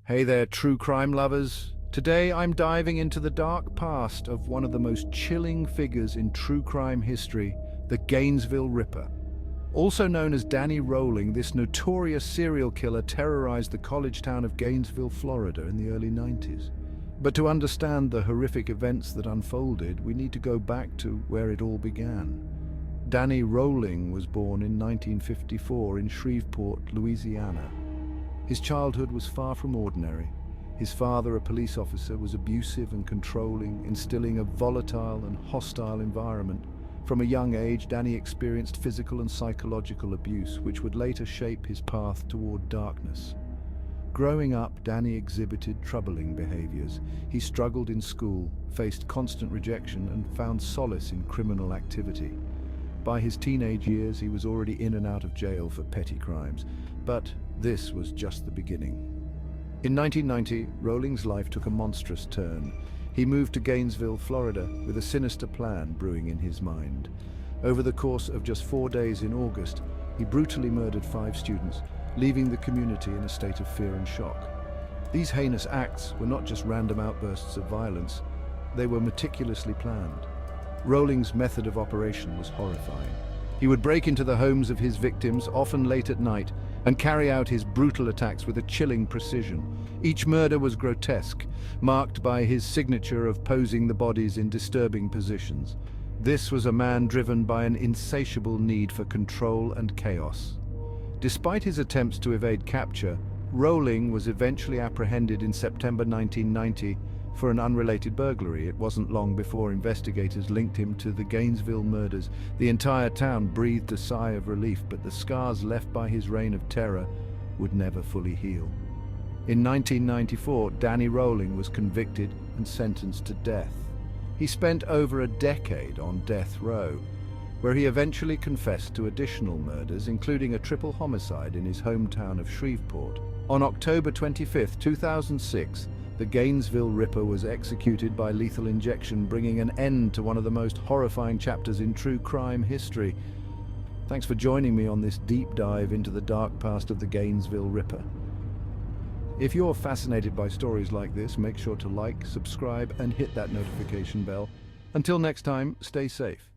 Hey there, true crime lovers. Today I'm diving into the dark past of one of the most chilling figures in true crime history, the Gainesville Ripper. Also known as Danny Rolling, this notorious serial killer terrorized the college town of Gainesville, Florida in the early 90s. But to understand the horrific events that unfolded, we need to go back to where it all began. Danny Rolling was born in 1954 in Shreveport, Louisiana. His childhood was far from ordinary. His father, a police officer, was abusive and controlling, instilling a volatile and hostile environment. From a young age, Danny experienced physical and psychological abuse, which would later shape his path toward darkness. Growing up, Danny exhibited troubling behaviors. He struggled in school, faced constant rejection, and found solace in criminal activity. By his teenage years, he was already in and out of jail for petty crimes. But this was just the beginning. In 1990, Rolling's life took a monstrous turn. He moved to Gainesville, Florida, with a sinister plan brewing in his mind. Over the course of just 4 days in August, he brutally murdered 5 students, leaving the community in a state of fear and shock. These heinous acts were not just random outbursts of violence, they were meticulously planned. Rolling's method of operation was horrifying. He would break into the homes of his victims, often late at night, and carry out his brutal attacks with a chilling precision. Each murder was grotesque, marked by his signature of posing the bodies in disturbing positions. This was a man driven by an insatiable need for control and chaos. Despite his attempts to evade capture, Rolling was eventually apprehended in September 1990 for an unrelated burglary. It wasn't long before investigators linked him to the Gainesville murders. The entire town breathed a sigh of relief, but the scars left by his reign of terror would never fully heal. In 1994, Danny Rolling was convicted and sentenced to death. He spent over a decade on death row, where he eventually confessed to additional murders, including a triple homicide in his hometown of Shreveport. On October 25, 2006, the Gainesville Ripper was executed by lethal injection, bringing an end to one of the most horrifying chapters in true crime history. Thanks for joining me on this deep dive into the dark past of the Gainesville Ripper. If you're fascinated by stories like this, make sure to like, subscribe, and hit that notification bell. Until next time, stay safe.